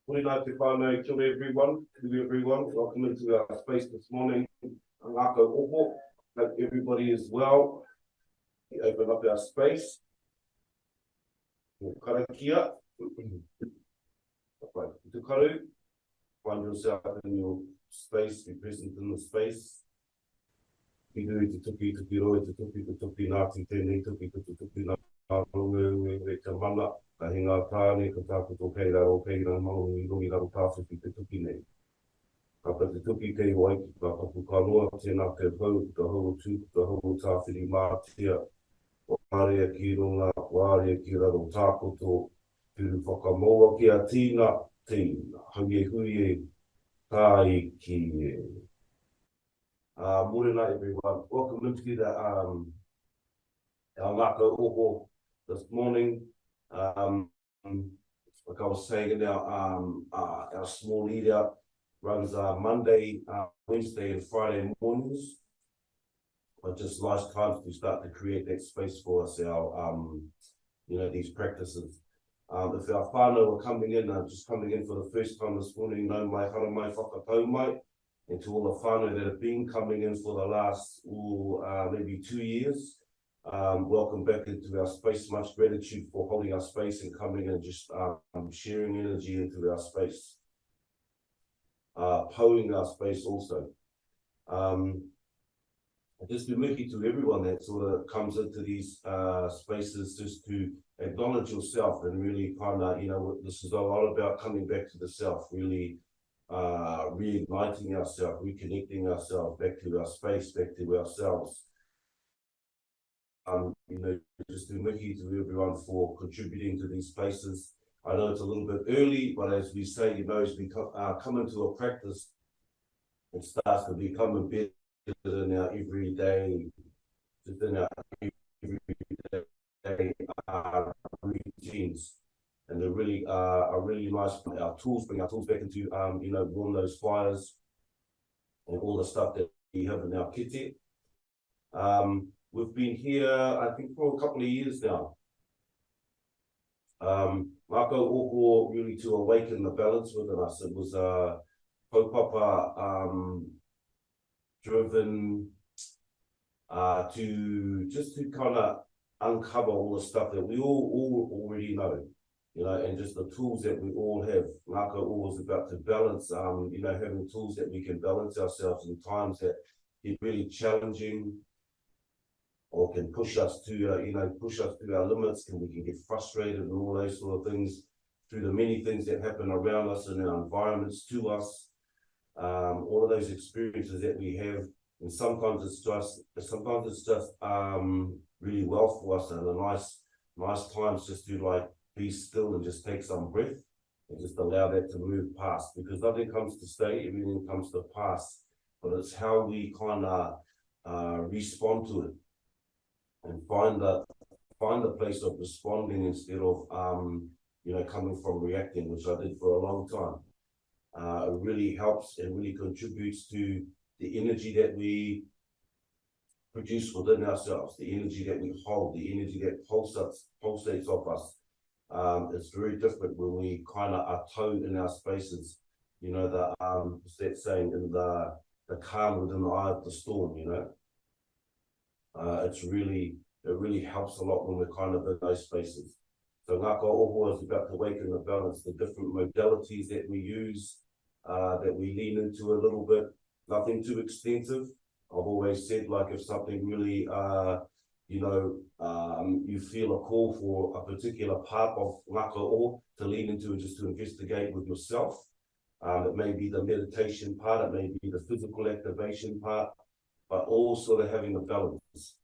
Morena te whānau, kia ora everyone. Kia ora everyone. Welcome into our space this morning. Ngākau Oho. Hope everybody is well. We open up our space. Karakia. Tukaru. Find yourself in your space, be present in the space. Ki nui te tuki, tuki roi, te tuki Ngāti tēnei, tuki Ngā rongu, e te mana. Ka hinga tāne, ka tākuto kei raro, kei raro maungu, I rungi raro tāwhiki te tuki nei. Ka te tuki kei waiki, ka kapu kanoa, tēnā te hau, ka hau tū, ka hau tāwhiri mātia, o ārea ki runga, o ārea ki raro tākuto, tūru whakamoa ki a tīna, hauie huie, tāi ki e. Morena everyone, welcome into the our Ngākau Oho this morning. Like I was saying in our small leader runs Monday, Wednesday and Friday mornings. But just last time to start to create that space for us, our these practices. If our whānau are coming in, just coming in for the first time this morning, no mai hara mai whakatau mai, and to all the whānau that have been coming in for the last maybe 2 years. Welcome back into our space. Much gratitude for holding our space and coming and just sharing energy into our space. Poing our space also. Just be mihi to everyone that sort of comes into these spaces just to acknowledge yourself and really kind of, this is a lot about coming back to the self, really reigniting ourselves, reconnecting ourselves back to our space, back to ourselves. Just to mihi to everyone for contributing to these places. I know it's a little bit early, but as we say, as we come into a practice, it starts to become embedded in our everyday, routines. And they're really are really nice. Our tools, bring our tools back into warm those fires and all the stuff that we have in our kite. We've been here, I think, for a couple of years now. Ngākau Oho really to awaken the balance within us. It was kaupapa driven to kind of uncover all the stuff that we all already know, and just the tools that we all have. Ngākau Oho is about to balance, having tools that we can balance ourselves in times that get really challenging, or can push us to our limits, and we can get frustrated and all those sort of things through the many things that happen around us and our environments to us. All of those experiences that we have, and sometimes it's just really well for us, and a nice times just to be still and just take some breath and just allow that to move past, because nothing comes to stay, everything comes to pass, but it's how we kind of respond to it. And find the place of responding instead of coming from reacting, which I did for a long time. It really helps and really contributes to the energy that we produce within ourselves, the energy that we hold, the energy that pulsates off us. It's very different when we kind of are towed in our spaces. What's that saying, in the calm within the eye of the storm. It really helps a lot when we're kind of in those spaces. So Ngākau Oho is about to awaken the balance, the different modalities that we use, that we lean into a little bit, nothing too extensive. I've always said, if something really, you feel a call for a particular part of Ngākau Oho to lean into and just to investigate with yourself. It may be the meditation part, it may be the physical activation part, but all sort of having a balance,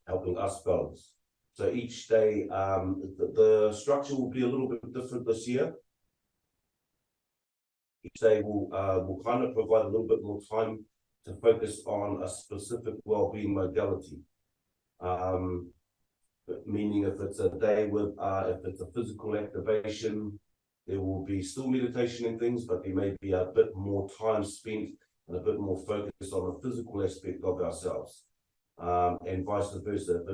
helping us balance. So each day, the structure will be a little bit different this year. Each day will kind of provide a little bit more time to focus on a specific wellbeing modality. Meaning if it's a day with, if it's a physical activation, there will be still meditation and things, but there may be a bit more time spent and a bit more focus on the physical aspect of ourselves, and vice versa. If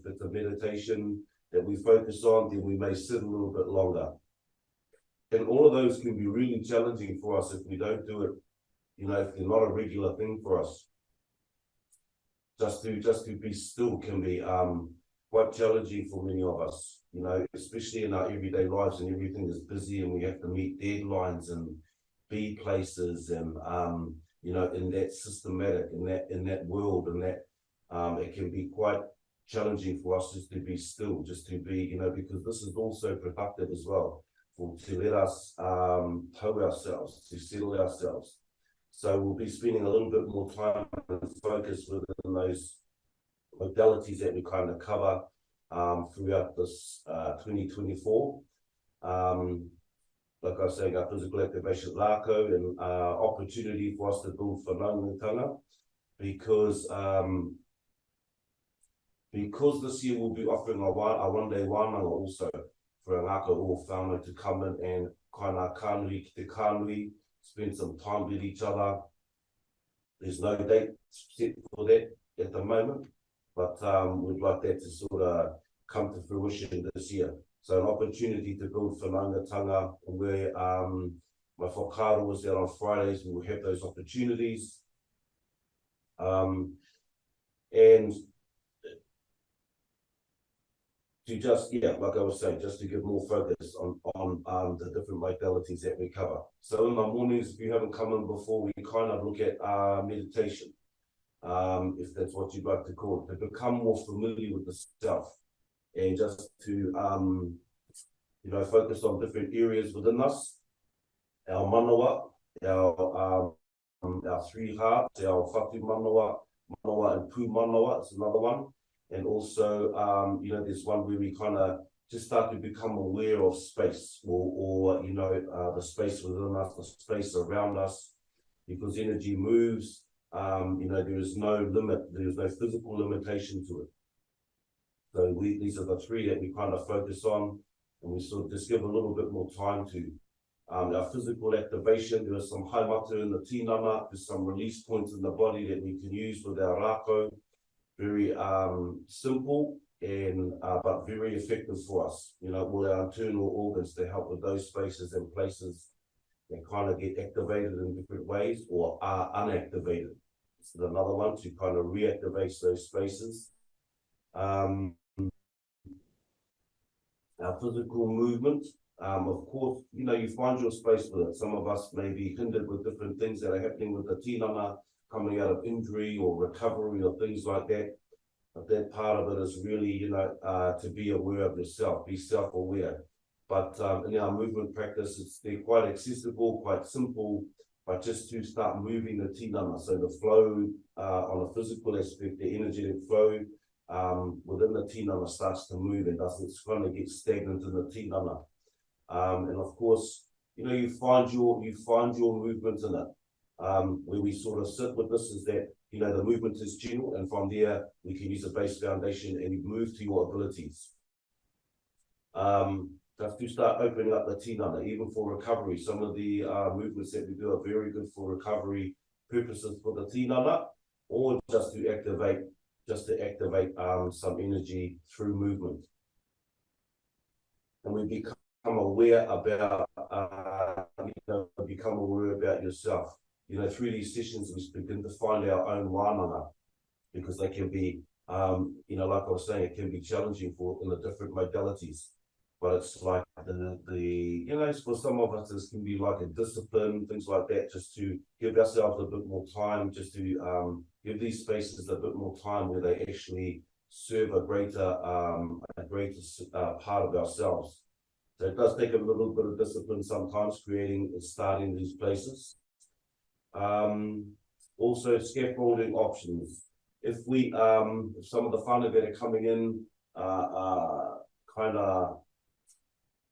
it's a meditation that we focus on, then we may sit a little bit longer. And all of those can be really challenging for us if we don't do it, you know, if they're not a regular thing for us. Just to be still can be quite challenging for many of us, you know, especially in our everyday lives, and everything is busy and we have to meet deadlines and be places, and you know, in that systematic, in that world, and that it can be quite challenging for us just to be still, just to be, you know, because this is also productive as well, to let us toe ourselves, to settle ourselves. So we'll be spending a little bit more time and focus within those modalities that we kind of cover throughout this 2024. Like I was saying, our physical activation Rākau, and opportunity for us to build Whānau, because this year we'll be offering a one-day wānanga also for our Ngākau Oho whānau to come in and kind of kānui ki te kānui, spend some time with each other. There's no date set for that at the moment, but we'd like that to sort of come to fruition this year. So an opportunity to build whanaungatanga, where my whakaaro is out on Fridays, we will have those opportunities. And to just, yeah, like I was saying, just to give more focus on the different modalities that we cover. So in the mornings, if you haven't come in before, we kind of look at meditation, if that's what you'd like to call it, to become more familiar with the self, and just to, you know, focus on different areas within us, our manawa, our three hearts, our whatu manawa, manawa and pū manawa, it's another one. And also, you know, there's one where we kind of just start to become aware of space, or you know, the space within us, the space around us, because energy moves. You know, there is no limit, there is no physical limitation to it. So these are the three that we kind of focus on, and we sort of just give a little bit more time to. Our physical activation, there is some haimata in the tinana, there's some release points in the body that we can use with our rākau. Very simple and but very effective for us, you know, with our internal organs to help with those spaces and places that kind of get activated in different ways or are unactivated. This is another one to kind of reactivate those spaces. Our physical movement, of course, you know, you find your space with it. Some of us may be hindered with different things that are happening with the tinana, coming out of injury or recovery or things like that. But that part of it is really, you know, to be aware of yourself, be self-aware. But in our movement practice, they're quite accessible, quite simple, but just to start moving the tinana. So the flow on a physical aspect, the energetic flow within the tinana starts to move and doesn't kind of get stagnant in the tinana. And of course, you know, you find your movement in it. Where we sort of sit with this is that, you know, the movement is general, and from there we can use a base foundation and you move to your abilities. Just to start opening up the tinana, even for recovery. Some of the movements that we do are very good for recovery purposes for the tinana, or just to activate some energy through movement. And we become aware about, you know, become aware about yourself. You know, through these sessions, we begin to find our own wānanga, because they can be, you know, like I was saying, it can be challenging in the different modalities. But it's like you know, for some of us, this can be like a discipline, things like that, just to give ourselves a bit more time, just to give these spaces a bit more time where they actually serve a greater part of ourselves. So it does take a little bit of discipline sometimes, creating and starting these places. Also scaffolding options. If we if some of the whānau that are coming in kind of,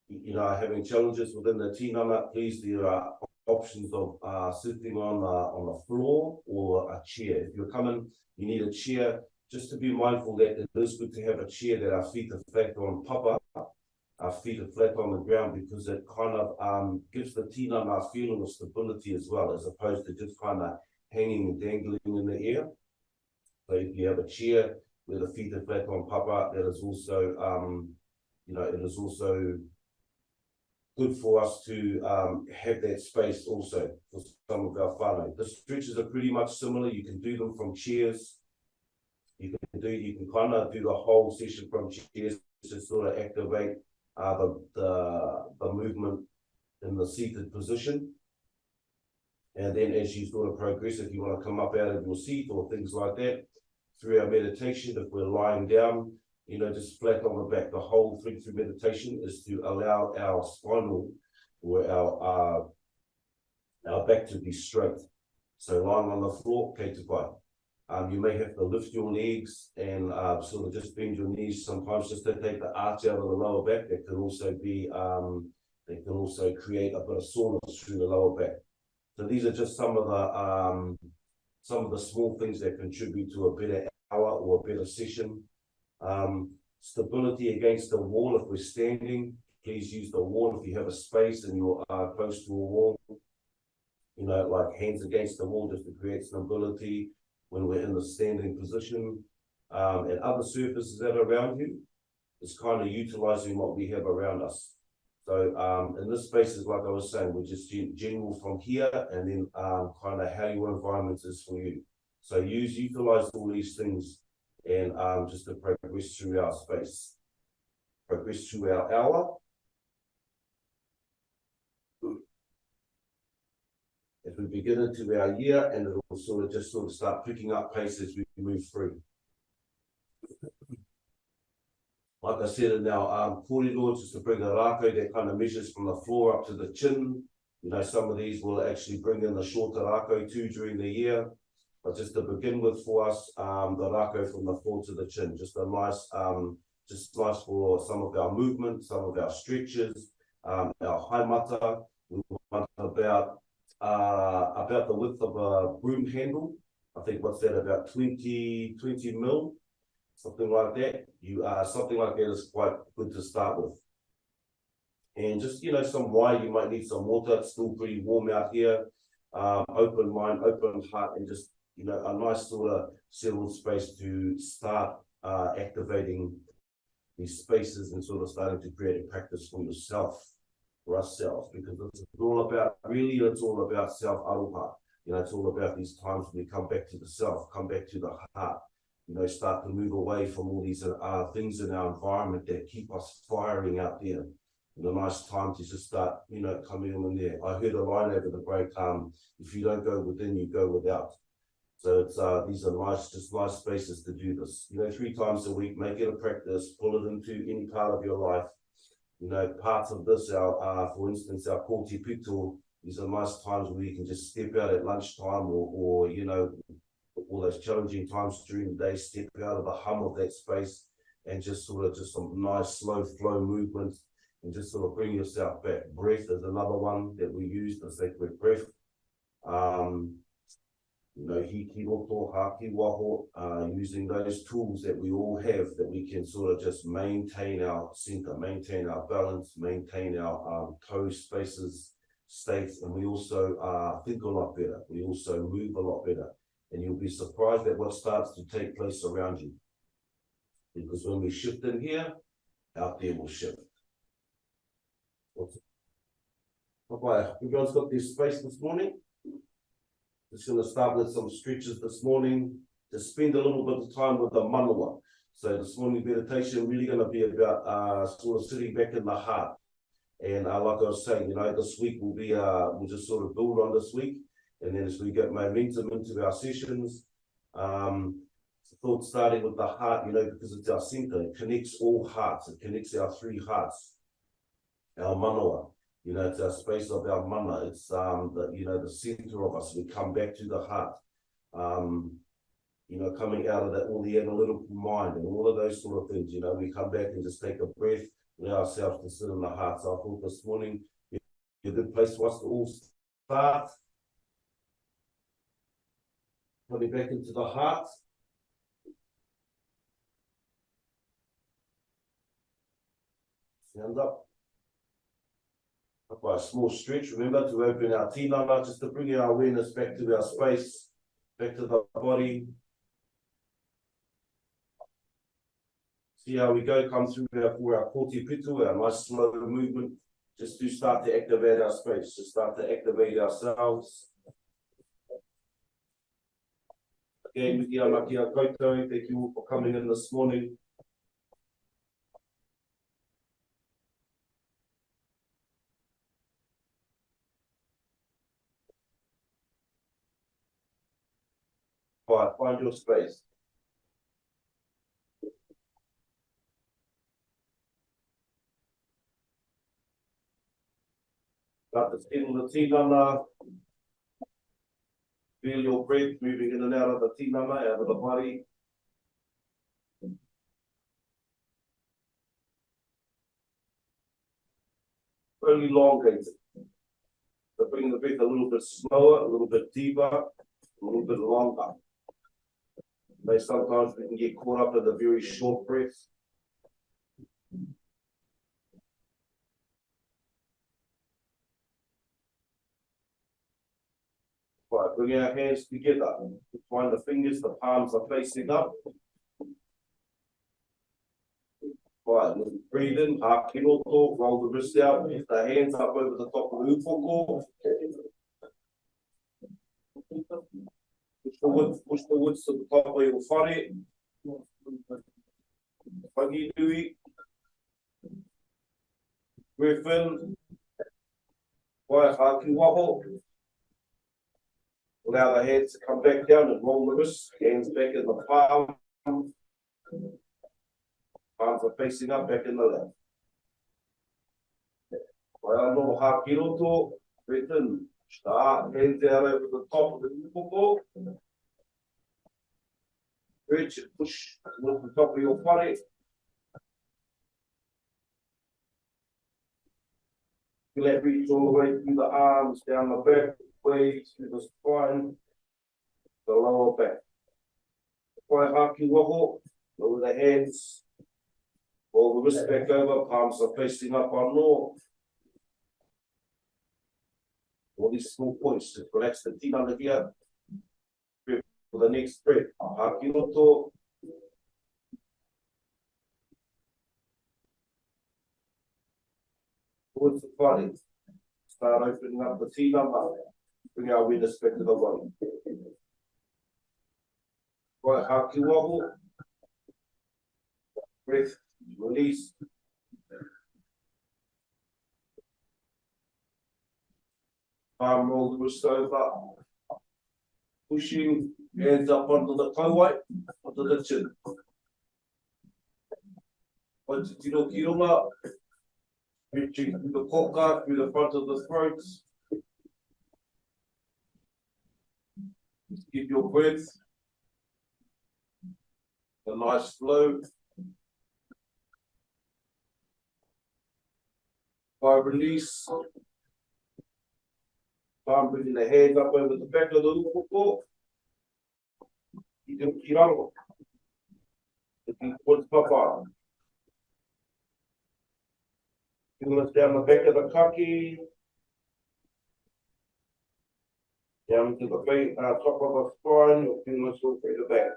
you know, having challenges within the tinana, please, there are options of sitting on a floor or a chair. If you're coming, you need a chair. Just to be mindful that it is good to have a chair that our feet are flat on papa, our feet are flat on the ground, because it kind of gives the tinana a feeling of stability as well, as opposed to just kind of hanging and dangling in the air. So if you have a chair where the feet are flat on papa, that is also, you know, it is also good for us to have that space also for some of our whānau. The stretches are pretty much similar. You can do them from chairs. You can kind of do the whole session from chairs to sort of activate the movement in the seated position. And then as you sort of progress, if you want to come up out of your seat or things like that, through our meditation, if we're lying down, you know, just flat on the back. The whole thing through meditation is to allow our spinal or our back to be straight. So lying on the floor, kei te pai. You may have to lift your legs and sort of just bend your knees sometimes just to take the arch out of the lower back. That can also be, they can also create a bit of soreness through the lower back. So these are just some of the small things that contribute to a better hour or a better session. Stability against the wall. If we're standing, please use the wall. If you have a space and you're close to a wall, you know, like hands against the wall just to create stability when we're in the standing position. And other surfaces that are around you, is kind of utilizing what we have around us. So in this space is like I was saying, we're just general from here, and then kind of how your environment is for you. So utilize all these things and just to progress through our space, progress through our hour. As we begin into our year, and it will sort of start picking up pace as we move through. Like I said in our corridor, just to bring a rākau that kind of measures from the floor up to the chin. You know, some of these will actually bring in the shorter rākau too during the year. But just to begin with for us, the rākau from the floor to the chin, just a nice, just nice for some of our movement, some of our stretches, our haimata. We want about the width of a broom handle. I think what's that, about 20 mil, something like that. Something like that is quite good to start with. And just, you know, some wine, you might need some water. It's still pretty warm out here. Open mind, open heart, and just, you know, a nice sort of settled space to start activating these spaces and sort of starting to create a practice for yourself, for ourselves, because it's all about, really, it's all about self-aroha. You know, it's all about these times when we come back to the self, come back to the heart, you know, start to move away from all these things in our environment that keep us firing out there. And a nice time to just start, you know, coming in there. I heard a line over the break, if you don't go within, you go without. So it's these are nice, just nice spaces to do this. You know, 3 times a week, make it a practice, pull it into any part of your life. You know, parts of this, for instance, our kōti pito, these are nice times where you can just step out at lunchtime or you know, all those challenging times during the day, step out of the hum of that space and just sort of just some nice slow flow movement and just sort of bring yourself back. Breath is another one that we use, the sacred breath. You know, hiki roto, haki waho, using those tools that we all have that we can sort of just maintain our center, maintain our balance, maintain our toe spaces, states, and we also think a lot better. We also move a lot better. And you'll be surprised at what starts to take place around you. Because when we shift in here, out there will shift. Bye-bye. Everyone's got their space this morning. Just going to start with some stretches this morning. Just spend a little bit of time with the manawa. So this morning meditation really going to be about sort of sitting back in the heart. And like I was saying, you know, this week will be, we'll just sort of build on this week. And then as we get momentum into our sessions, thought starting with the heart, you know, because it's our center, it connects all hearts. It connects our 3 hearts, our manawa. You know, it's our space of our mana. It's you know, the center of us. We come back to the heart. You know, coming out of that, all the analytical mind and all of those sort of things. You know, we come back and just take a breath, allow ourselves to sit in the heart. So I thought this morning be a good place for us to all start. Coming back into the heart. Stand up. By a small stretch, remember to open our tinana, just to bring our awareness back to our space, back to the body. See how we go, come through for our kōti pito, our nice slow movement, just to start to activate our space, to start to activate ourselves. Again, Mahi Rākau, thank you all for coming in this morning. Right, find your space. Start to feel the tinana. Feel your breath moving in and out of the tinana, out of the body. Only elongated. So bring the breath a little bit slower, a little bit deeper, a little bit longer. But sometimes we can get caught up in the very short breath. Right, bring our hands together. Find the fingers, the palms are facing up. Right, breathe in, hakiroto, roll the wrist out, lift the hands up over the top of the upoko. Push the woods to the top of your whare. Whangi nui. Breath in. Wai haki waho. Allow the hands to come back down and roll the wrists, hands back in the palm. Palms are facing up, back in the left. Waiano hakiroto, breath in. Start, hands out over the top of the upoko. Reach and push towards the top of your body. You let reach all the way through the arms, down the back, way through the spine, the lower back. Wai haki waho, lower the hands, roll the wrist back over, palms are facing up on north. All these small points, just relax the tinana here. For the next breath, haki roto. Towards the body. Start opening up the tinana. Bring our awareness back to the body. Right, haki waho. Breath, release. Arm roll the wrist over. Pushing hands up onto the kauai, onto the chin. Onto tino kirunga. Reaching through the koka, through the front of the throat. Just keep your breath. A nice flow. By release. Palm bringing the hands up over the back of the upoko. You can kiraro. Looking towards papa. Fingers down the back of the kaki. Down to the face, top of the spine, your fingers will through the back.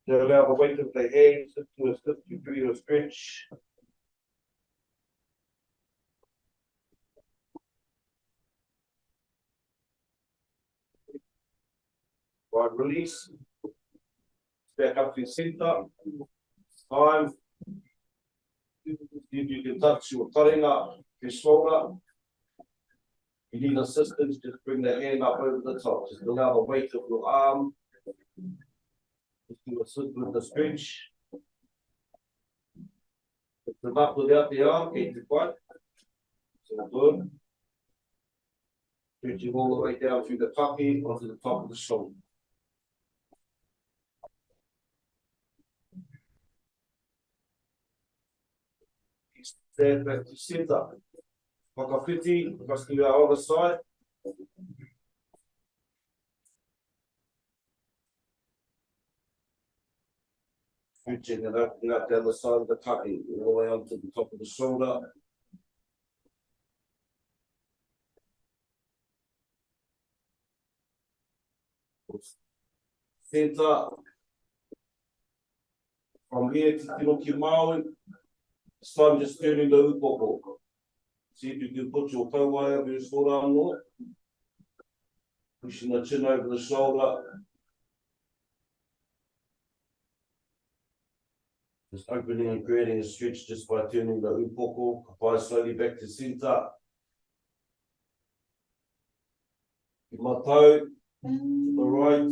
To allow the weight of the hands to assist you through your stretch. Right, release. Back up to your center. Time. If you can touch your taringa, your shoulder. You need assistance, just bring the hand up over the top. Just allow the weight of your arm. Just to assist with the stretch. If it's up without the arm, keep it quiet. So good. Stretching all the way down through the kaki onto the top of the shoulder. Stand back to center. Whakawhiti, across to our other side. Reaching and opening up down the side of the kaki, all the way onto the top of the shoulder. Center. From here to Tino Ki Maui. This time just turning the upoko. See if you can put your kauai over your forearm more. Pushing the chin over the shoulder. Just opening and creating a stretch just by turning the upoko. Kapai slowly back to center. Keep my toe to the right.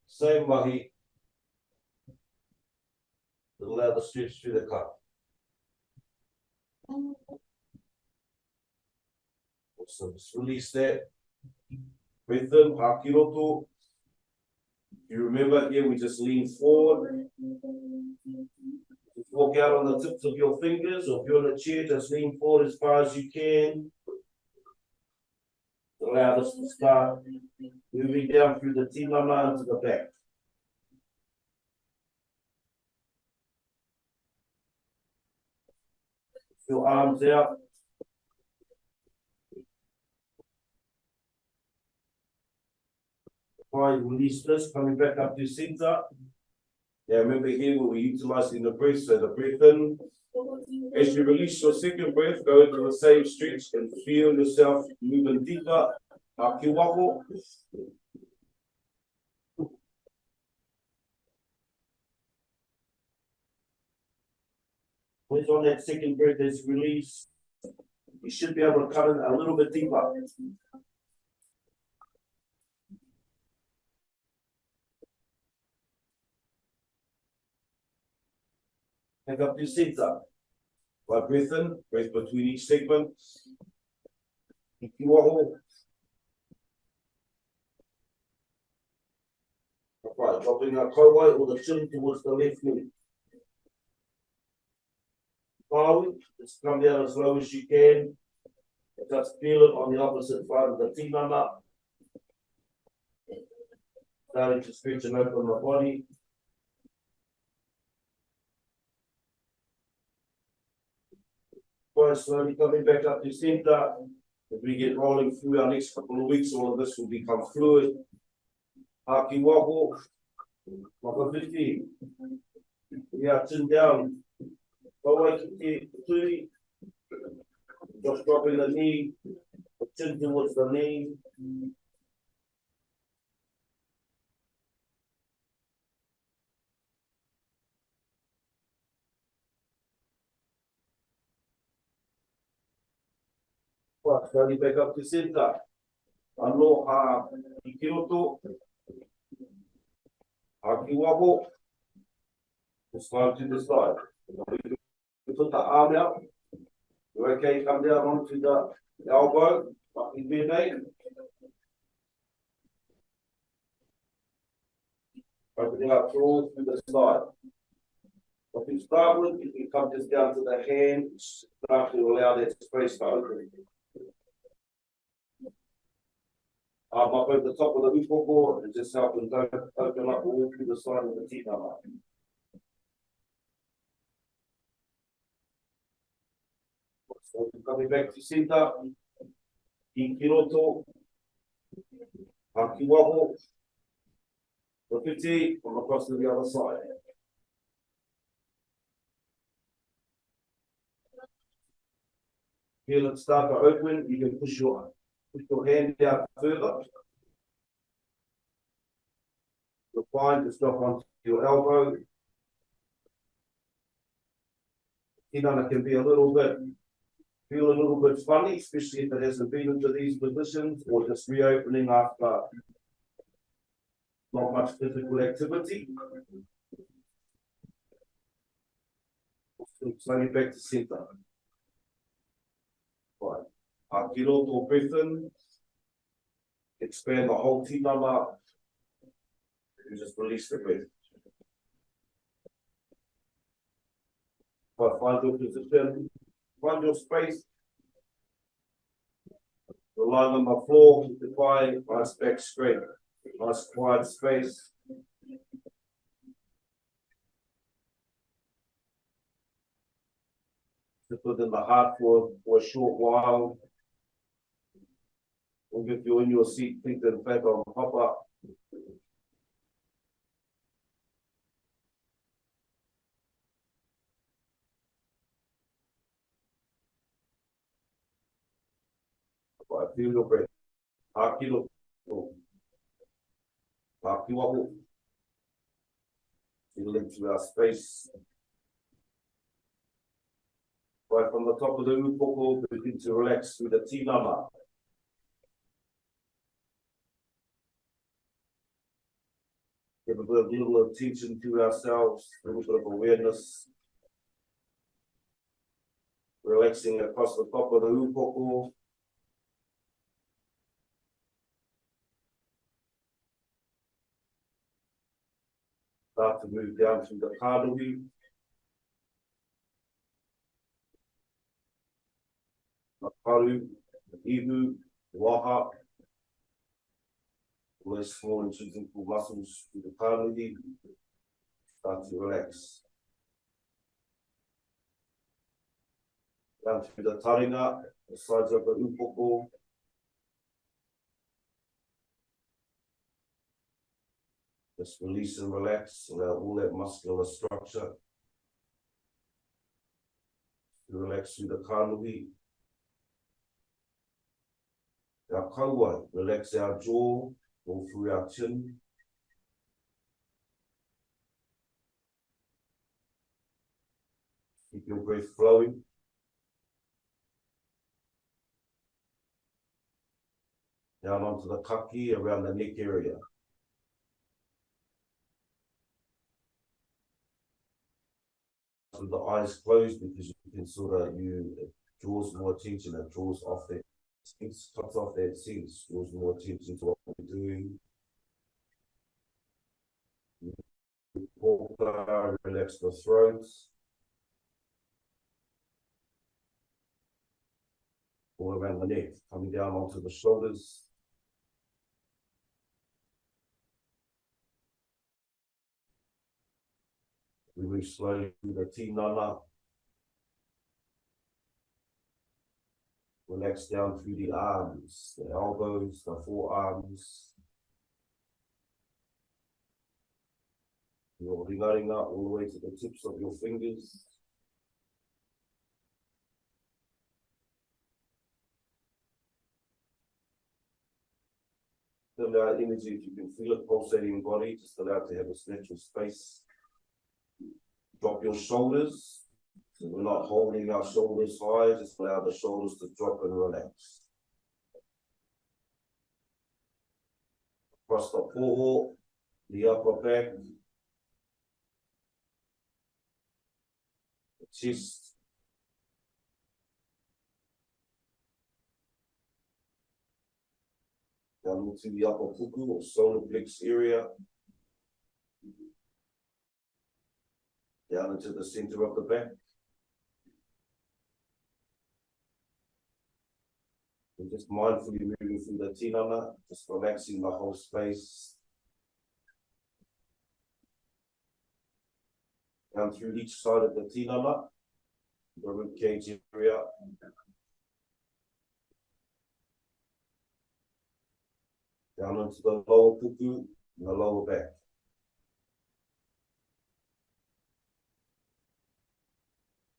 Same mahi. Allow the stretch through the cup. So just release that. Breathe in, hakiroto. You remember here, we just lean forward. Just walk out on the tips of your fingers, or if you're on a chair, just lean forward as far as you can. Allow this to start moving down through the tinana to the back. Your arms out. Fine, release this, coming back up to center. Yeah, remember here we're utilizing the breath, so the breath in. As you release your second breath, go into the same stretch and feel yourself moving deeper. Haki waho. When on that second breath is released, you should be able to cut in a little bit deeper. Take up to center. By breath in, breath between each segment. Hiki waho. Right, dropping our kauai or the chin towards the left knee. Whānau, just come down as low as you can. Just feel it on the opposite side of the tinana. Starting to stretch and open the body. Quite slowly coming back up to center. As we get rolling through our next couple of weeks, all of this will become fluid. Haki waho. Makawhiti. Yeah, chin down. Kauai kite tui. Just dropping the knee. Chin towards the knee. Slowly back up to center. Aloha, ikiroto. Haki waho. Just slide to the side. You put the arm out. You're okay, come down onto the elbow. Fucking bend. Opening up all through the side. What you start with, you can come just down to the hand, start to allow that space to open. Up over the top of the upoko and just help them open up all through the side of the tinana. So coming back to center, ikiroto, haki waho, whakiti, from across to the other side. Feel it start to open, you can push your hand out further. You'll find to stop onto your elbow. Tinana can be feel a little bit funny, especially if it hasn't been into these positions or just reopening after not much physical activity. Slowly back to center. Right. Hakiroto breath in. Expand the whole tinana. And just release the breath. But find your position. Find your space. Relying on the floor, keep the thigh, nice back straight. Nice quiet space. Just within the heart for a short while. Or if you're in your seat, think that back on hop up. Right, feel your breath. Hakilo. Hakiwaho. Feel into our space. Right from the top of the upoko, begin to relax through the tinana. Give a little attention to ourselves, a little bit of awareness. Relaxing across the top of the upoko. Start to move down through the kāruhi. Makaru, ihu, waha. All those small intrinsic muscles through the kāruhi. Start to relax. Down through the taringa, the sides of the upoko. Just release and relax, allow all that muscular structure to relax through the kāruhi. Our kaua, relax our jaw, all through our chin. Keep your breath flowing. Down onto the kaki around the neck area. With the eyes closed because you can it draws more attention, it draws off that sense, cuts off that sense, draws more attention to what we're doing. Relax the throat. All around the neck, coming down onto the shoulders. We move slowly through the tinana. Relax down through the arms, the elbows, the forearms. You're ringaringa all the way to the tips of your fingers. Allow energy, if you can feel it pulsating in the body, just allow it to have its natural space. Drop your shoulders. So we're not holding our shoulders high, just allow the shoulders to drop and relax. Across the poho, the upper back, the chest, down into the upper puku or solar plex area, down into the center of the back. And just mindfully moving through the tinana, just relaxing the whole space. Down through each side of the tinana, the rib cage area. Down into the lower puku and the lower back.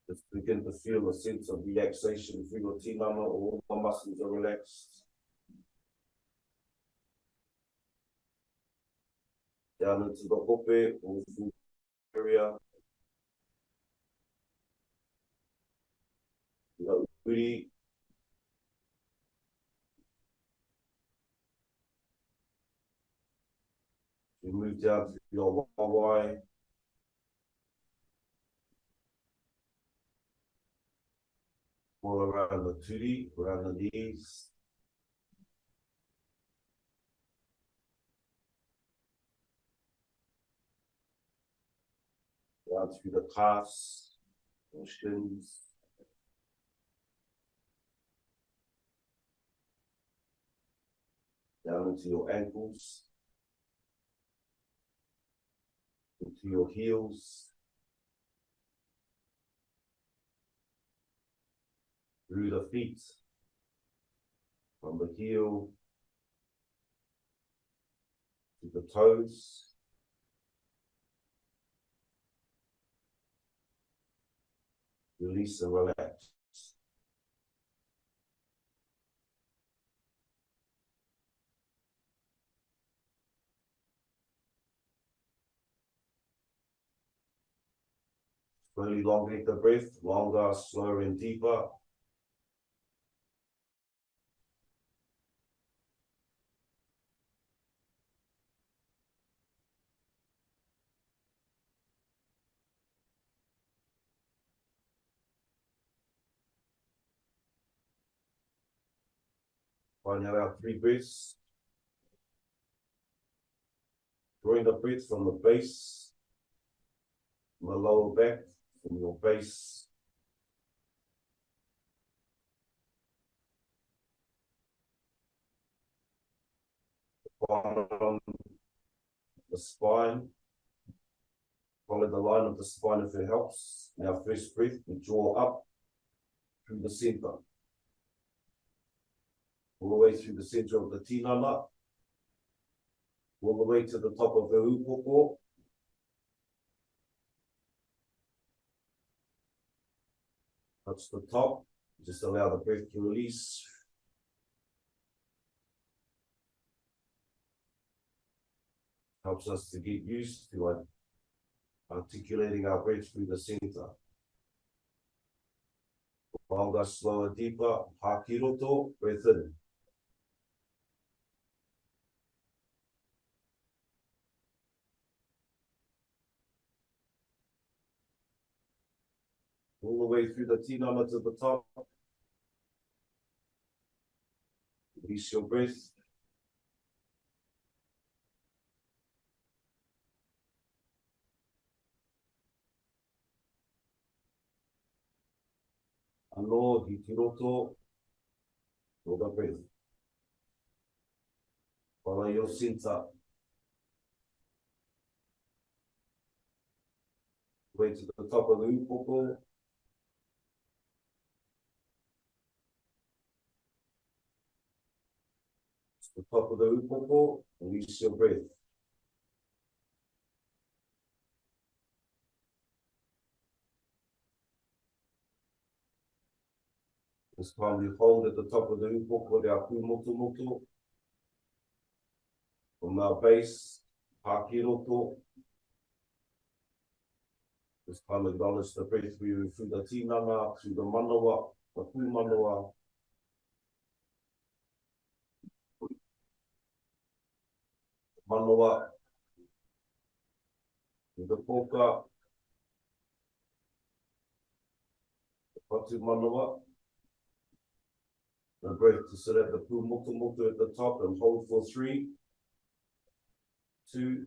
Just begin to feel a sense of relaxation through your tinana, all the muscles are relaxed. Down into the hope, all through the area. The uri. We move down to your wawai. All around the turi, around the knees. Down through the calves, the shins. Down into your ankles. Into your heels. Through the feet, from the heel to the toes, release and relax. Slowly elongate the breath, longer, slower and deeper. Find out our 3 breaths. Drawing the breath from the base, from the lower back, from your base. Bottom, the spine. Follow the line of the spine if it helps. Now first breath, we draw up through the center. All the way through the center of the tinana. All the way to the top of the upoko. Touch the top. Just allow the breath to release. Helps us to get used to articulating our breath through the center. Longer, slower, deeper. Hakiroto, breath in. All the way through the tinana to the top. Release your breath. Ano, hikiroto, yoga breath. Follow your center. Way to the top of the upoko. The top of the upoko, release your breath. This time we hold at the top of the upoko with our kumotomoto. From our base, hakiroto. This time acknowledge the breath through the tinana, through the manawa, the pūmanawa. Manawa, the poka, the patu manawa. The breath to sit at the pūmotomoto at the top and hold for 3, 2,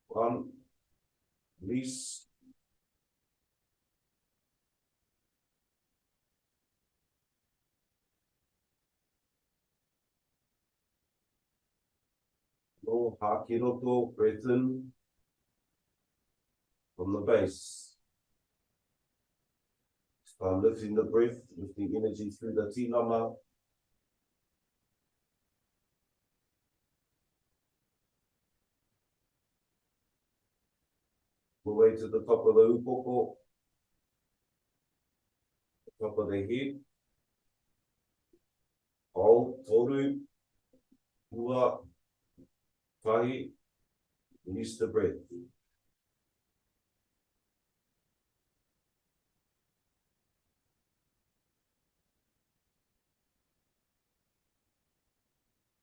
1. Release. No, hakiroto, breath in from the base. Start lifting the breath, lifting energy through the tinana. The way to the top of the upoko, the top of the head. Hold, toru, ua, tahi, release the breath.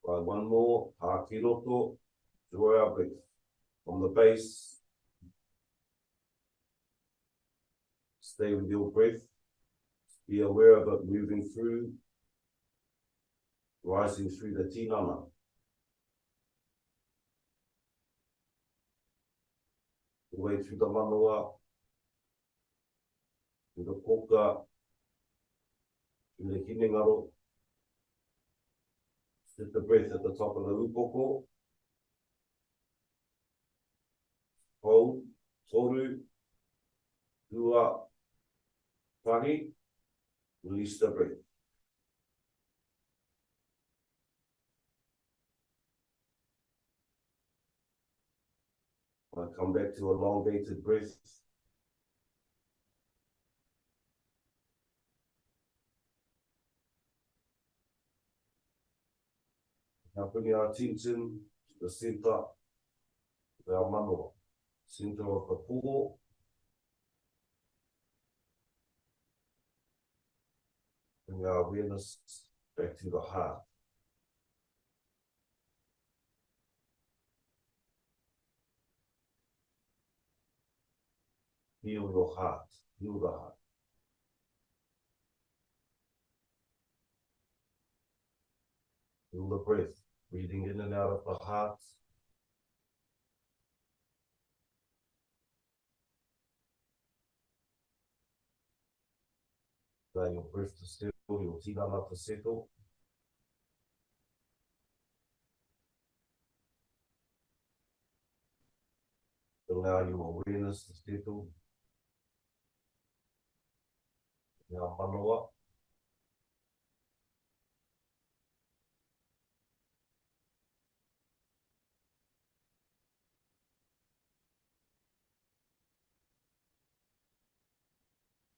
Right, one more, hakiroto, draw our breath from the base. Stay with your breath. Be aware of it moving through, rising through the tinana. The way through the manawa, through the poka, through the hinengaro. Sit the breath at the top of the upoko. Hold, toru, ua, tahi, release the breath. I'll come back to elongated breath. Now bring our attention to the center of our manawa, center of the pool. bring our awareness back to the heart. Feel your heart, feel the heart. Feel the breath, breathing in and out of the heart. Allow your breath to settle, your tinana to settle. Allow your awareness to settle. Now, manawa.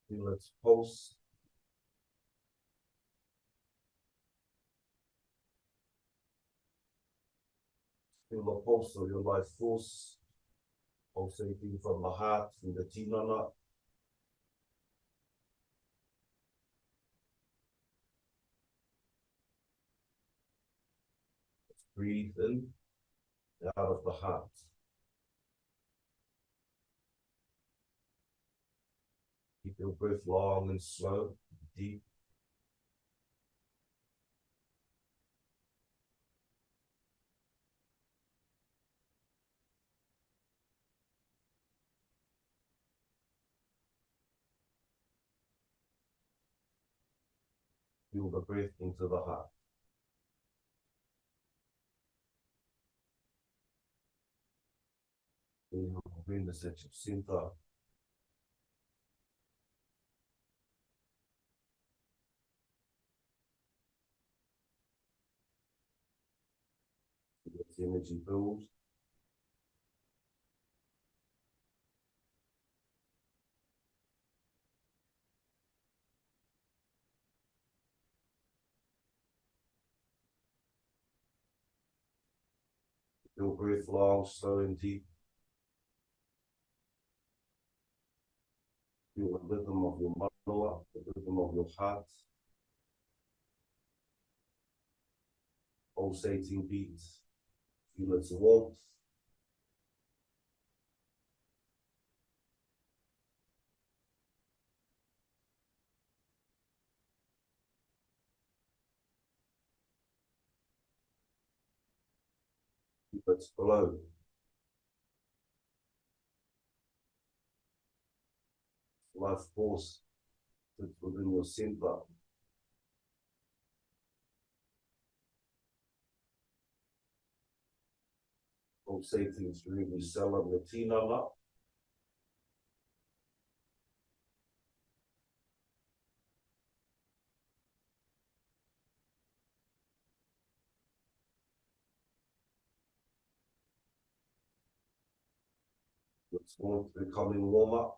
Feel its pulse. Feel the pulse of your life force, pulsating from the heart through the tinana. Breathe in, out of the heart. Keep your breath long and slow, deep. Feel the breath into the heart. Feel your awareness at your center. Let the energy build. Your breath long, slow and deep. Feel the rhythm of your manawa, the rhythm of your heart. Pulsating beat. Feel its warmth. Feel its glow. Life force that's within your center. Pulsating through every cell of the tinana. It's warmth becoming warmer,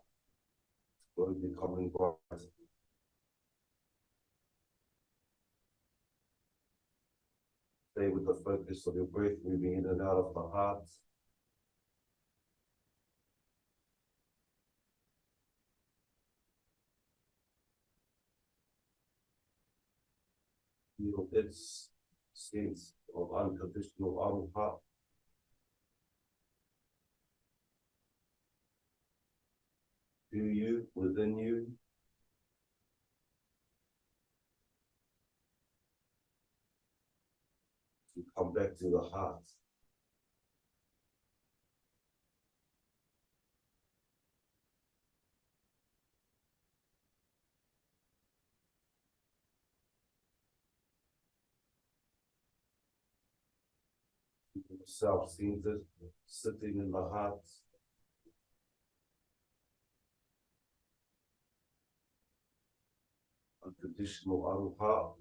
glow becoming brighter. Stay with the focus of your breath moving in and out of the heart. Feel its sense of unconditional aroha. To you, within you. To come back to the heart. Self-centered, sitting in the heart. Unconditional aroha.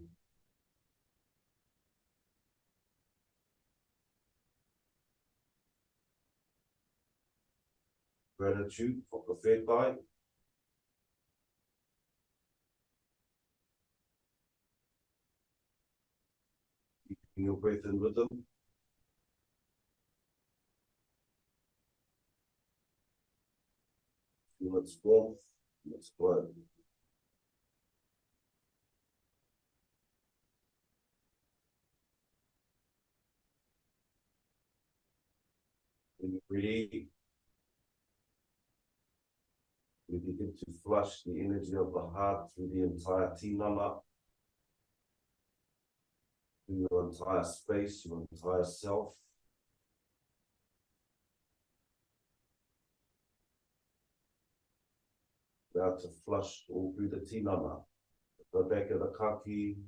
Gratitude for the whētai. Keeping your breath in rhythm. Feel its warmth, its glow. When you breathe, we begin to flush the energy of the heart through the entire tinana, through your entire space, your entire self. Now to flush all through the tinana, the back of the kaki,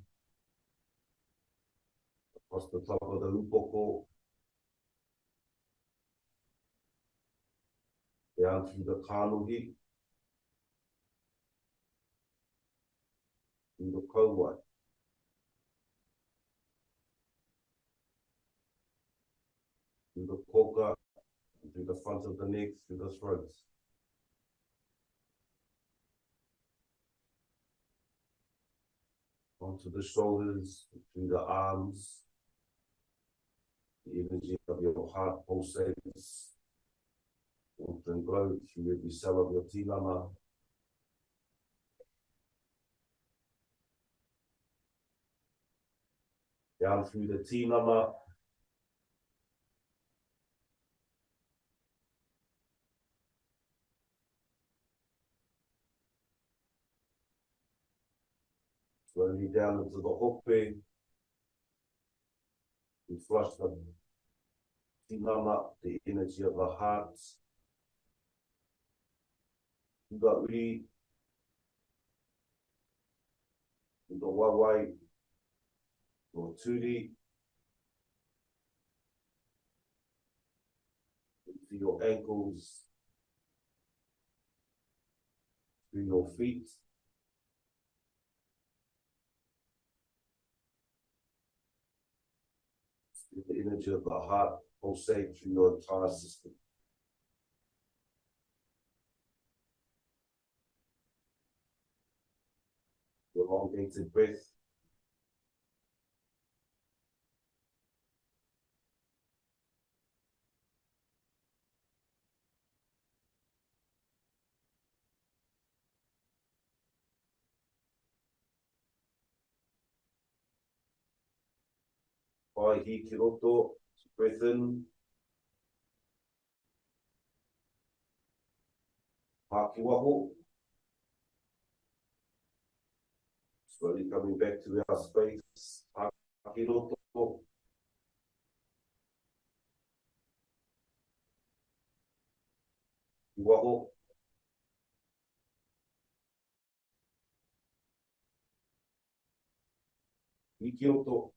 across the top of the upoko, down through the kānuhi, through the kauai, through the koka, through the front of the neck, through the throat. Onto the shoulders, through the arms, the energy of your heart pulsates, and glow through every cell of your tinana. Down through the tinana, slowly down into the hope. We flush the tinana, the energy of the heart. You got ri, the wawai, or turi, into your ankles, through your feet. The energy of the heart pulsate through your entire system. Your elongated breath. Mahi ki roto, breath in. Haki waho. Slowly coming back to our space. Haki roto. Waho. Iki roto.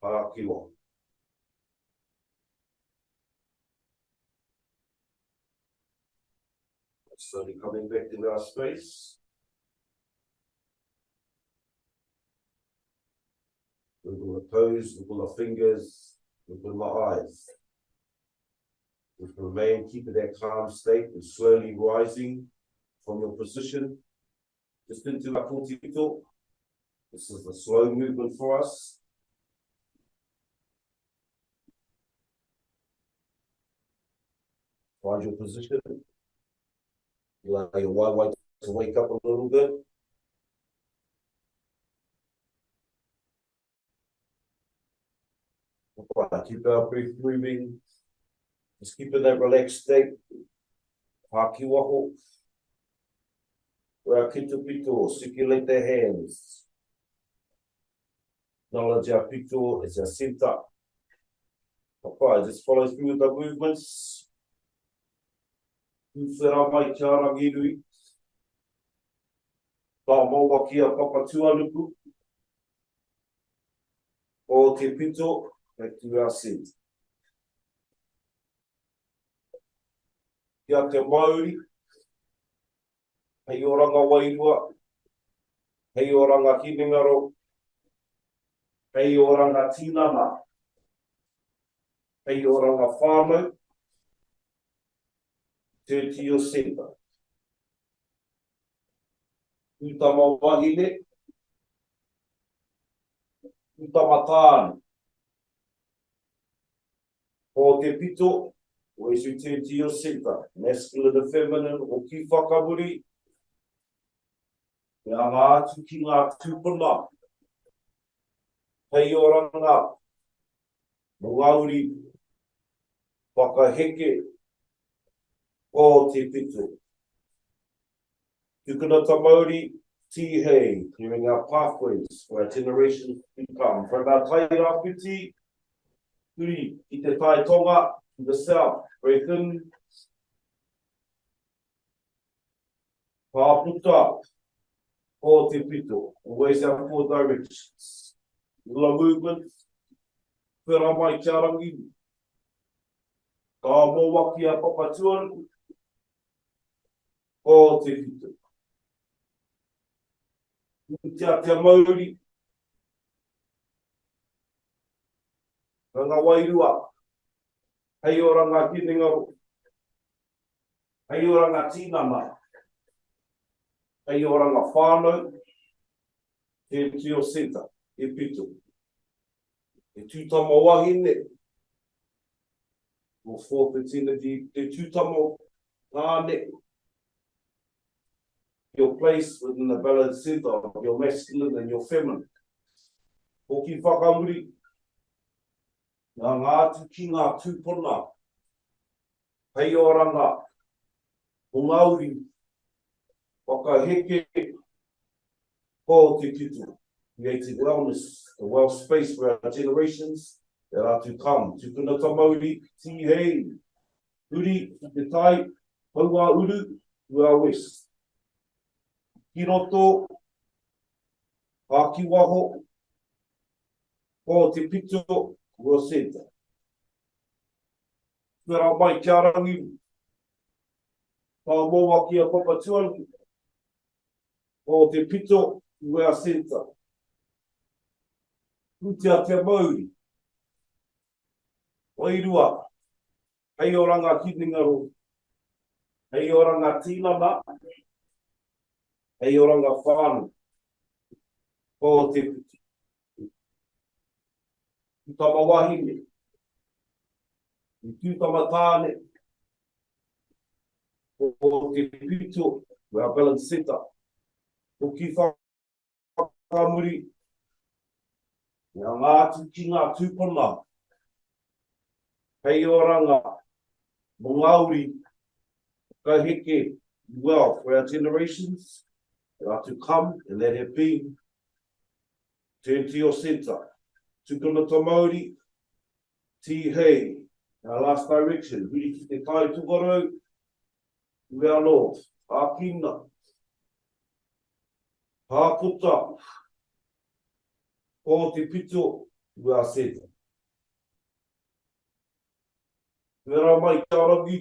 Haki waho. Slowly coming back to our space. Wiggle the toes, wiggle the fingers, wiggle the eyes. Just remain, keep in that calm state and slowly rising from your position just into our kōtito. This is the slow movement for us. Find your position. Allow your waiwai to wake up a little bit. Keep our breath moving. Just keep in that relaxed state. Haki waho. Where our kita pito, circulate their hands. Acknowledge our pito as our center. Just follow through with the movements. Whewhera mai kia rangirui. Tā maua kia papatuanuku. O te pito, back to our center. Kia te Māori. Hei oranga Wairua. Hei oranga Hinengaro. Hei oranga Tinana. Hei oranga Whānau. Turn to your center. Utama wahine. Utama tāne. O te pito, as you turn to your center, masculine and feminine, o ki whakamuri. Ngā atu ki ngā tūpuna. Hei oranga, Māori whakaheke o te pito. Tukuna ta Māori, tihei, clearing our pathways for our generations to come. From our taira piti, turi, I te tai tonga, to the south, Breakin, Pāputa, o te pito, always have four directions. Lula movement, whira mai kia rangi, ka mōwaki a papatuan, o te pito. Tia te Māori, ngā Wairua, hei ora ngā Hinengaro, hei ora ngā Tinana, hei ora ngā Whānau, te tio seta, e pito. E tūtama wahine, o forfeitina te tūtama ngāne, your place within the balanced center of your masculine and your feminine. Hoki whakamuri, ngā ki ngā tūpuna, hei oranga, o Māori, whakaheke, o te pito, creating wellness, the well space for our generations that are to come. Tukuna ta Māori, tihei, uri, te tai, haua uru, ua west. Ki roto, Pākiwaho, o te pito, ua seta. Whira mai kia rangi, ka mōwaki a papatuan, o te pito, ua seta. Utia te Māori, Wairua, hei ora ngā Hinengaro, hei ora ngā Tinana, hei ora ngā Whānau, o te pito. Tūtama wahine, tūtama tāne, o te pito, ua balance center, o ki whakamuri, ngā ki ngā tūpuna, hei oranga, Māori, ka heke well for our generations that are to come and that have been. Turn to your center. Tukuna ta Māori, tihei, our last direction, huri ki te kai tukarau, ua north, Ākina, Pāputa, o te pito, ua seta. Whira mai kia rangi,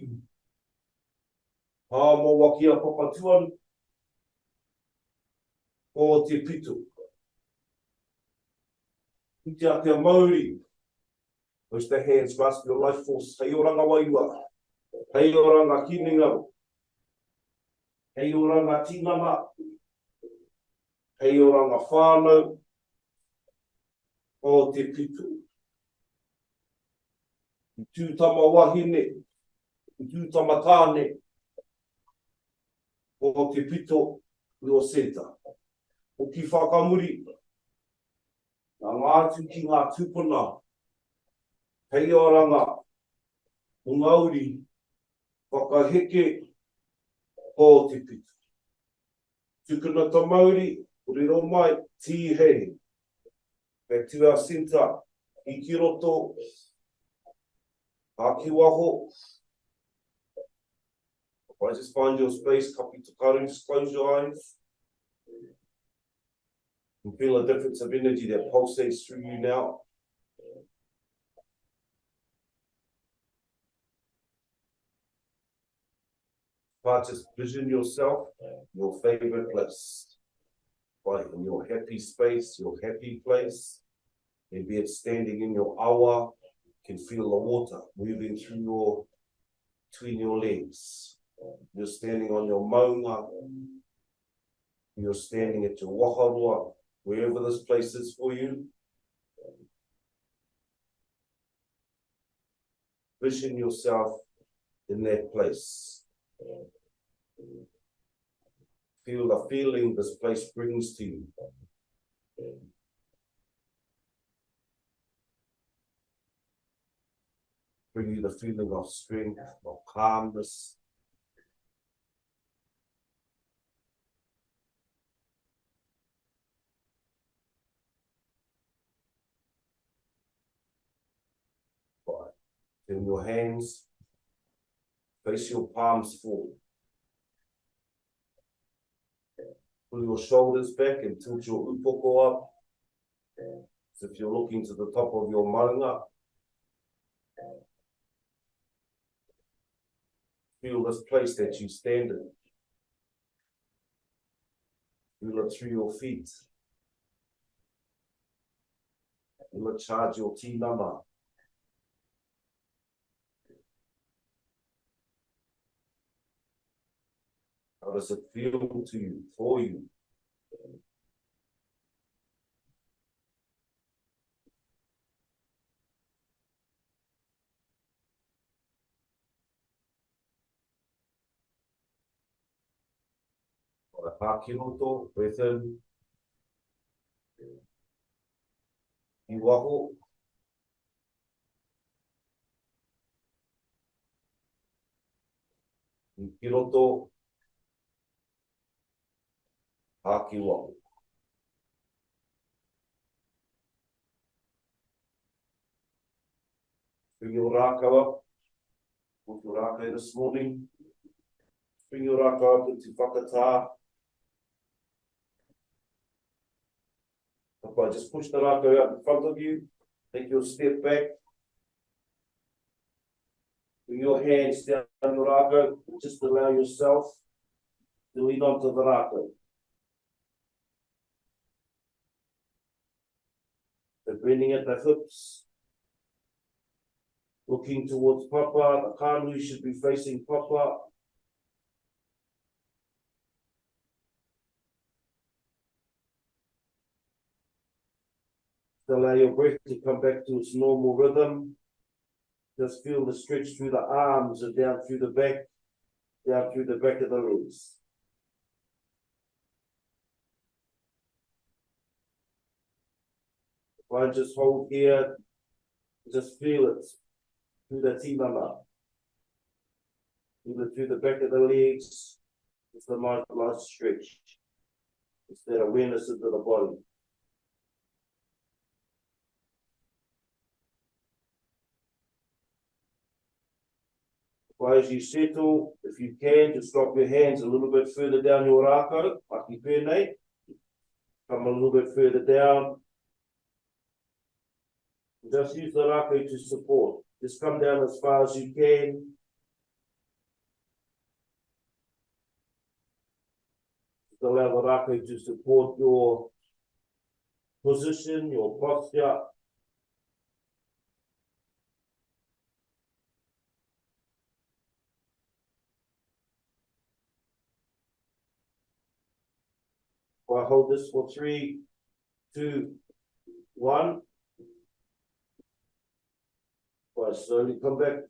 hā mōwaki a papatuan, o te pito. Tia te Māori, push the hands, grasp your life force, hei ora ngā Wairua, hei ora ngā Hinengaro, hei ora ngā Tinana, hei ora ngā Whānau, o te pito. I tūtama wahine, I tūtama tāne, o te pito, ua seta. O ki whakamuri, ngā ki ngā tūpuna, hei oranga, o Māori, whakaheke, o te pito. Tukuna ta Māori, riro mai, tihei. Back to our center, I ki roto, Pākiwaho. I just find your space, kapi tukaru, just close your eyes. You feel a difference of energy that pulsates through you now. But just vision yourself, your favorite place. Like in your happy space, your happy place. Maybe it's standing in your awa. You can feel the water moving through between your legs. You're standing on your maunga. You're standing at your waharua, wherever this place is for you. Vision yourself in that place. Feel the feeling this place brings to you. bring you the feeling of strength, of calmness. Right. Turn your hands, face your palms forward. Pull your shoulders back and tilt your upoko up. As if you're looking to the top of your maunga. Feel this place that you stand in. Feel it through your feet. Feel it charge your tinana. How does it feel to you, for you? Hakiroto, breath in. Iwaho. Ikiroto. Hakiwaho. Bring your Rākau up. Put your Rākau this morning. Bring your Rākau up into whakatā. Just push the Rākau out in front of you. Take your step back. Bring your hands down your Rākau. Just allow yourself to lean onto the Rākau. So bending at the hips. Looking towards Papa. The kānui should be facing Papa. Allow your breath to come back to its normal rhythm. Just feel the stretch through the arms and down through the back of the legs. If I just hold here, just feel it through the tinana. Feel it through the back of the legs. It's the nice stretch. It's that awareness into the body. As you settle, if you can, just drop your hands a little bit further down your Rākau, maki pēnei. Come a little bit further down. Just use the Rākau to support. Just come down as far as you can. Just allow the Rākau to support your position, your posture. I hold this for 3, 2, 1. I slowly come back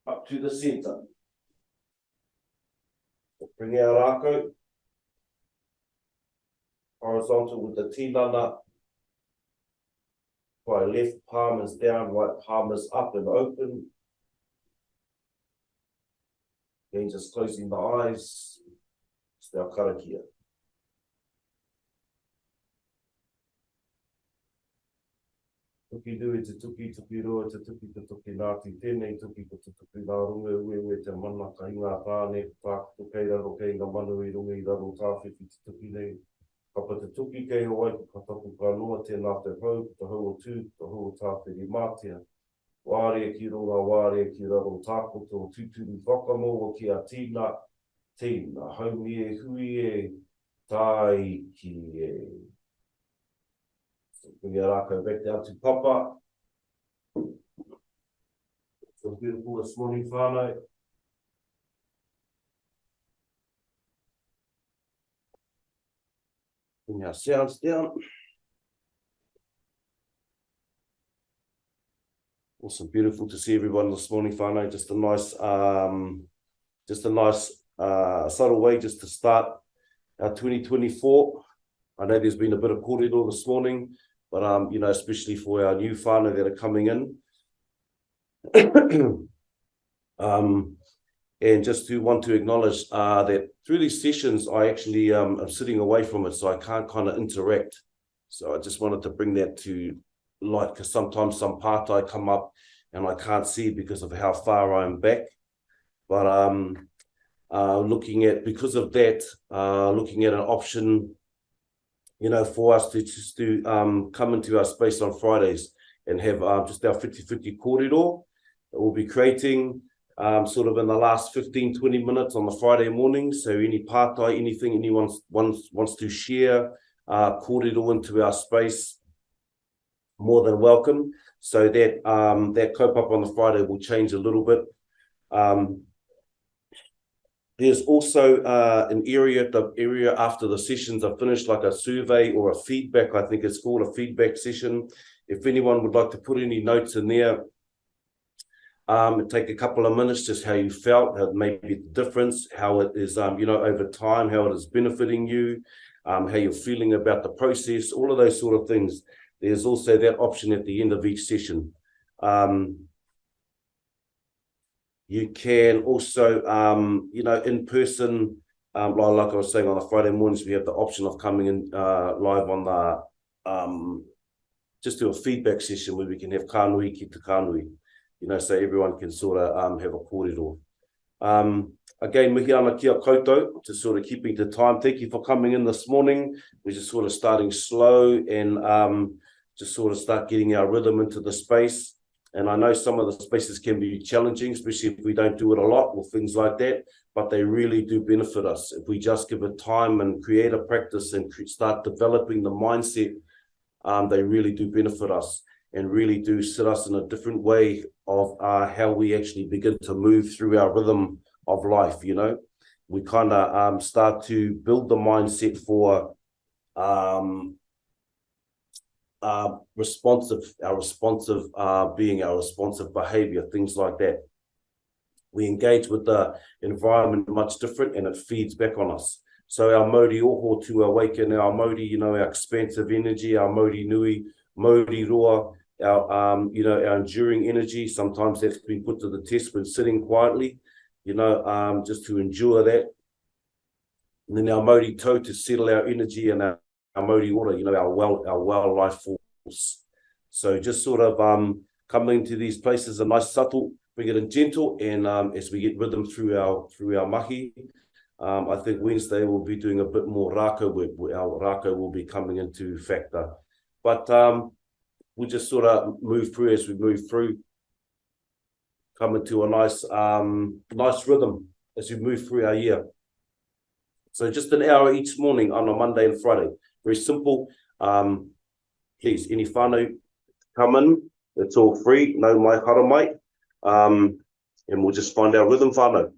up to the center. Bring our Rākau horizontal with the tinana. My left palm is down, right palm is up and open. Then just closing the eyes. It's our karakia. Tuki dui te tuki, tuki roa te tuki, te tuki nāti tēnei tuki, te tuki nā runga ue te mana ka inga tāne, tākutu kei raro kei ngā manu I runga I raro tāwhiti te tuki nei. Kapa te tuki kei o wai, ka tapu ka noa tēnā te hau, te hau o tū, te hau o tāwhiri mātia. Wārea ki runga, wārea ki raro tākutu, tūturu whakamoa ki a tīna, tīna, haumi e hui e, tai ki e. Bring your Rākau back down to Papa. So beautiful this morning, Whānau. Bring our sounds down. Awesome, beautiful to see everyone this morning, Whānau. Just a nice subtle way just to start our 2024. I know there's been a bit of kōrero this morning, but you know, especially for our new whānau that are coming in, And just to want to acknowledge that through these sessions, I actually am sitting away from it, so I can't kind of interact. So I just wanted to bring that to light, because sometimes some part I come up and I can't see because of how far I'm back. But looking at, because of that, looking at an option, you know, for us to just do come into our space on Fridays and have just our 50-50 corridor that we'll be creating sort of in the last 15-20 minutes on the Friday morning. So any partai, anything anyone wants to share, corridor into our space, more than welcome. So that that cope-up on the Friday will change a little bit. There's also an area, the area after the sessions are finished, like a survey or a feedback, I think it's called a feedback session. If anyone would like to put any notes in there, take a couple of minutes, just how you felt, how maybe the difference, how it is, you know, over time, how it is benefiting you, how you're feeling about the process, all of those sort of things. There's also that option at the end of each session. You can also, you know, in person, like I was saying, on the Friday mornings, we have the option of coming in live on the, just do a feedback session where we can have kānui ki te kānui, you know, so everyone can sort of have a kōrero. Again, mihi ana kia koutou, just sort of keeping to time. Thank you for coming in this morning. We're just sort of starting slow and just sort of start getting our rhythm into the space. And I know some of the spaces can be challenging, especially if we don't do it a lot or things like that, but they really do benefit us. If we just give it time and create a practice and start developing the mindset, they really do benefit us and really do sit us in a different way of how we actually begin to move through our rhythm of life, you know. We kind of start to build the mindset for responsive being, our responsive behavior, things like that. We engage with the environment much different, and it feeds back on us. So our Mauri Oho to awaken, our Mauri, you know, our expansive energy, our Mauri Nui, Mauri Roa, our, you know, our enduring energy. Sometimes that's been put to the test when sitting quietly, you know, just to endure that. And then our Mauri Tau to settle our energy, and our Mauri Ora, you know, our well life force. So just sort of coming to these places, a nice subtle, bring it in gentle, and as we get rhythm through our mahi, I think Wednesday we'll be doing a bit more Rākau work. Our Rākau will be coming into factor. But we'll just sort of move through as we move through, coming to a nice rhythm as we move through our year. So just an hour each morning on a Monday and Friday. Very simple. Please, any whānau come in. It's all free. No mai hara mai. And we'll just find our rhythm whānau.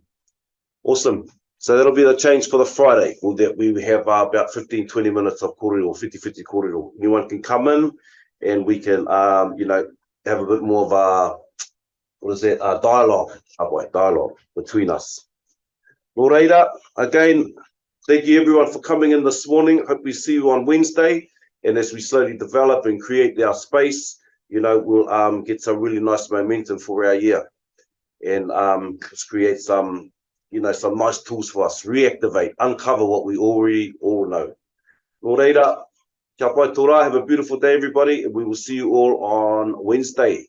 Awesome. So that'll be the change for the Friday. We have about 15-20 minutes of kōrero, 50-50 kōrero. Anyone can come in, and we can, you know, have a bit more of a, what is that, dialogue between us. Nō reira, again, thank you everyone for coming in this morning. Hope we see you on Wednesday. And as we slowly develop and create our space, you know, we'll get some really nice momentum for our year. And just create some, you know, some nice tools for us, reactivate, uncover what we already all know. Nō reira, kia pai tō rā, have a beautiful day, everybody, and we will see you all on Wednesday.